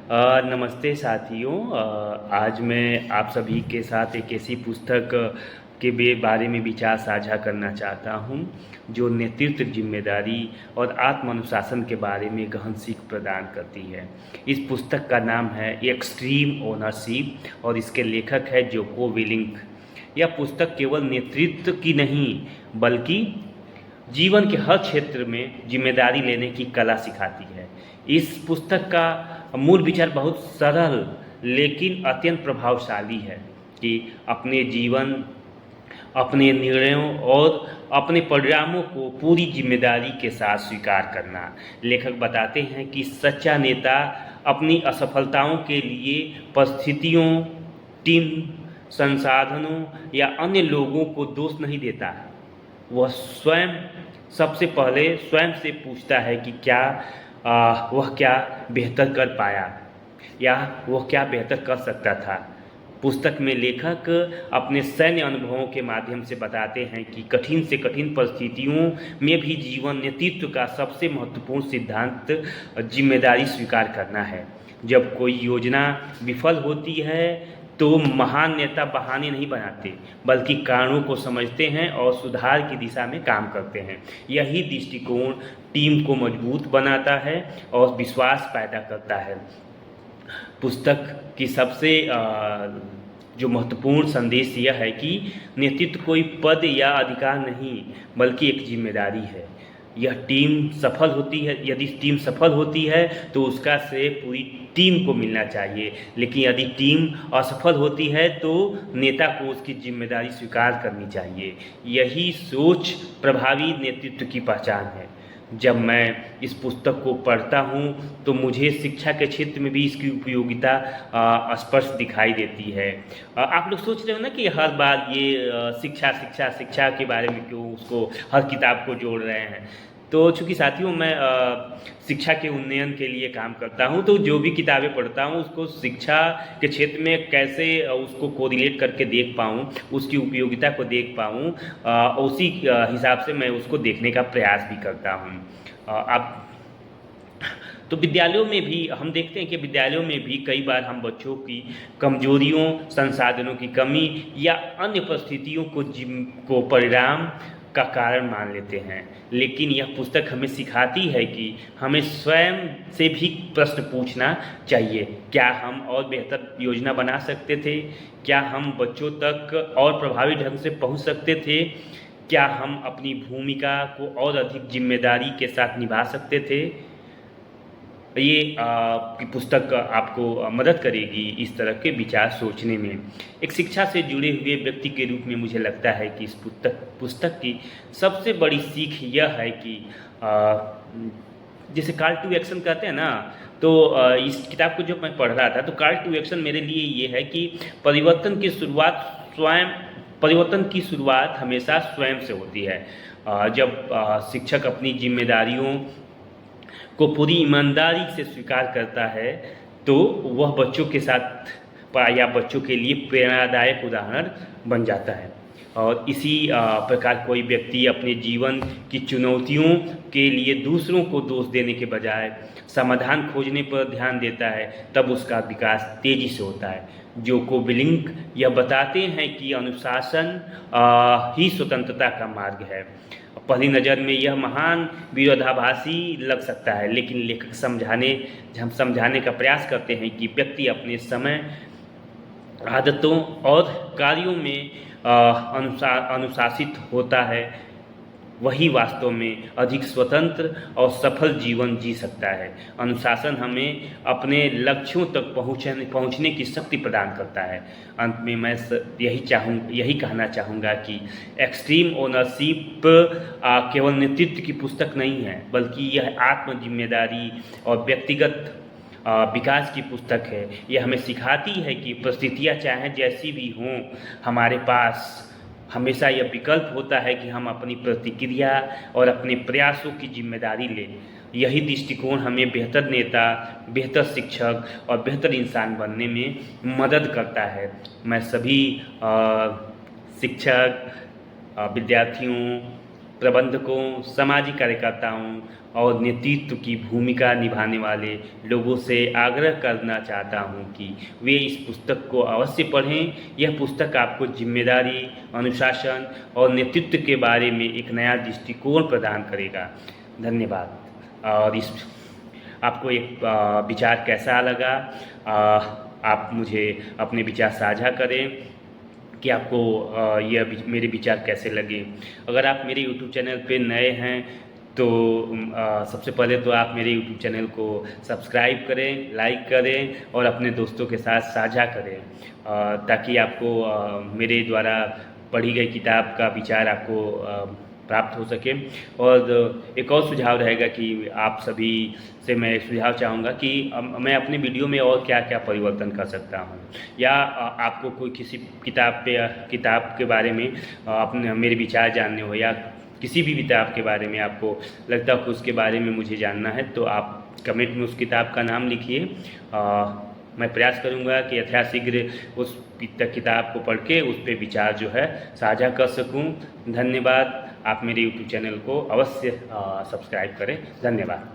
नमस्ते साथियों। आज मैं आप सभी के साथ एक ऐसी पुस्तक के बारे में विचार साझा करना चाहता हूं, जो नेतृत्व, जिम्मेदारी और आत्म अनुशासन के बारे में गहन सीख प्रदान करती है। इस पुस्तक का नाम है एक्सट्रीम ओनरशिप और इसके लेखक है जोको विलिंग। यह पुस्तक केवल नेतृत्व की नहीं, बल्कि जीवन के हर क्षेत्र में जिम्मेदारी लेने की कला सिखाती है। इस पुस्तक का मूल विचार बहुत सरल लेकिन अत्यंत प्रभावशाली है कि अपने जीवन, अपने निर्णयों और अपने परिणामों को पूरी जिम्मेदारी के साथ स्वीकार करना। लेखक बताते हैं कि सच्चा नेता अपनी असफलताओं के लिए परिस्थितियों, टीम, संसाधनों या अन्य लोगों को दोष नहीं देता। वह स्वयं सबसे पहले स्वयं से पूछता है कि वह क्या बेहतर कर पाया या वह क्या बेहतर कर सकता था। पुस्तक में लेखक अपने सैन्य अनुभवों के माध्यम से बताते हैं कि कठिन से कठिन परिस्थितियों में भी जीवन नेतृत्व का सबसे महत्वपूर्ण सिद्धांत जिम्मेदारी स्वीकार करना है। जब कोई योजना विफल होती है तो महान नेता बहाने नहीं बनाते, बल्कि कारणों को समझते हैं और सुधार की दिशा में काम करते हैं। यही दृष्टिकोण टीम को मजबूत बनाता है और विश्वास पैदा करता है। पुस्तक की सबसे जो महत्वपूर्ण संदेश यह है कि नेतृत्व कोई पद या अधिकार नहीं, बल्कि एक जिम्मेदारी है। यह टीम सफल होती है, यदि टीम सफल होती है तो उसका श्रेय पूरी टीम को मिलना चाहिए, लेकिन यदि टीम असफल होती है तो नेता को उसकी जिम्मेदारी स्वीकार करनी चाहिए। यही सोच प्रभावी नेतृत्व की पहचान है। जब मैं इस पुस्तक को पढ़ता हूँ तो मुझे शिक्षा के क्षेत्र में भी इसकी उपयोगिता स्पष्ट दिखाई देती है। आप लोग सोच रहे हो ना कि हर बार ये शिक्षा शिक्षा शिक्षा के बारे में क्यों उसको हर किताब को जोड़ रहे हैं। तो चूँकि साथियों मैं शिक्षा के उन्नयन के लिए काम करता हूँ, तो जो भी किताबें पढ़ता हूँ उसको शिक्षा के क्षेत्र में कैसे उसको कोरिलेट करके देख पाऊँ, उसकी उपयोगिता को देख पाऊँ, उसी हिसाब से मैं उसको देखने का प्रयास भी करता हूँ। आप तो विद्यालयों में भी हम देखते हैं कि विद्यालयों में भी कई बार हम बच्चों की कमजोरियों, संसाधनों की कमी या अन्य परिस्थितियों को परिणाम का कारण मान लेते हैं। लेकिन यह पुस्तक हमें सिखाती है कि हमें स्वयं से भी प्रश्न पूछना चाहिए। क्या हम और बेहतर योजना बना सकते थे? क्या हम बच्चों तक और प्रभावी ढंग से पहुंच सकते थे? क्या हम अपनी भूमिका को और अधिक जिम्मेदारी के साथ निभा सकते थे? ये की पुस्तक आपको मदद करेगी इस तरह के विचार सोचने में। एक शिक्षा से जुड़े हुए व्यक्ति के रूप में मुझे लगता है कि इस पुस्तक की सबसे बड़ी सीख यह है कि जैसे कॉल टू एक्शन कहते हैं ना, तो इस किताब को जब मैं पढ़ रहा था तो कॉल टू एक्शन मेरे लिए ये है कि परिवर्तन की शुरुआत हमेशा स्वयं से होती है। जब शिक्षक अपनी जिम्मेदारियों को पूरी ईमानदारी से स्वीकार करता है तो वह बच्चों के साथ या बच्चों के लिए प्रेरणादायक उदाहरण बन जाता है। और इसी प्रकार कोई व्यक्ति अपने जीवन की चुनौतियों के लिए दूसरों को दोष देने के बजाय समाधान खोजने पर ध्यान देता है, तब उसका विकास तेजी से होता है। जोको विलिंग यह बताते हैं कि अनुशासन ही स्वतंत्रता का मार्ग है। पहली नज़र में यह महान विरोधाभासी लग सकता है, लेकिन लेखक हम समझाने का प्रयास करते हैं कि व्यक्ति अपने समय, आदतों और कार्यों में अनुशासित होता है, वही वास्तव में अधिक स्वतंत्र और सफल जीवन जी सकता है। अनुशासन हमें अपने लक्ष्यों तक पहुंचने की शक्ति प्रदान करता है। अंत में मैं यही कहना चाहूँगा कि एक्सट्रीम ओनरशिप केवल नेतृत्व की पुस्तक नहीं है, बल्कि यह आत्म जिम्मेदारी और व्यक्तिगत विकास की पुस्तक है। यह हमें सिखाती है कि परिस्थितियाँ चाहे जैसी भी हों, हमारे पास हमेशा यह विकल्प होता है कि हम अपनी प्रतिक्रिया और अपने प्रयासों की जिम्मेदारी लें। यही दृष्टिकोण हमें बेहतर नेता, बेहतर शिक्षक और बेहतर इंसान बनने में मदद करता है। मैं सभी शिक्षक, विद्यार्थियों प्रबंधकों, सामाजिक कार्यकर्ताओं और नेतृत्व की भूमिका निभाने वाले लोगों से आग्रह करना चाहता हूं कि वे इस पुस्तक को अवश्य पढ़ें। यह पुस्तक आपको जिम्मेदारी, अनुशासन और नेतृत्व के बारे में एक नया दृष्टिकोण प्रदान करेगा। धन्यवाद। और इस आपको एक विचार कैसा लगा, आप मुझे अपने विचार साझा करें कि आपको यह मेरे विचार कैसे लगे। अगर आप मेरे यूट्यूब चैनल पे नए हैं तो सबसे पहले तो आप मेरे यूट्यूब चैनल को सब्सक्राइब करें, लाइक करें और अपने दोस्तों के साथ साझा करें, ताकि आपको मेरे द्वारा पढ़ी गई किताब का विचार आपको प्राप्त हो सके। और एक और सुझाव रहेगा कि आप सभी से मैं सुझाव चाहूँगा कि मैं अपने वीडियो में और क्या क्या परिवर्तन कर सकता हूँ, या आपको कोई किसी किताब के बारे में अपने मेरे विचार जानने हो, या किसी भी किताब के बारे में आपको लगता हो कि उसके बारे में मुझे जानना है, तो आप कमेंट में उस किताब का नाम लिखिए। मैं प्रयास करूंगा कि यथाशीघ्र उस किताब को पढ़ के उस पर विचार जो है साझा कर सकूं। धन्यवाद। आप मेरे यूट्यूब चैनल को अवश्य सब्सक्राइब करें। धन्यवाद।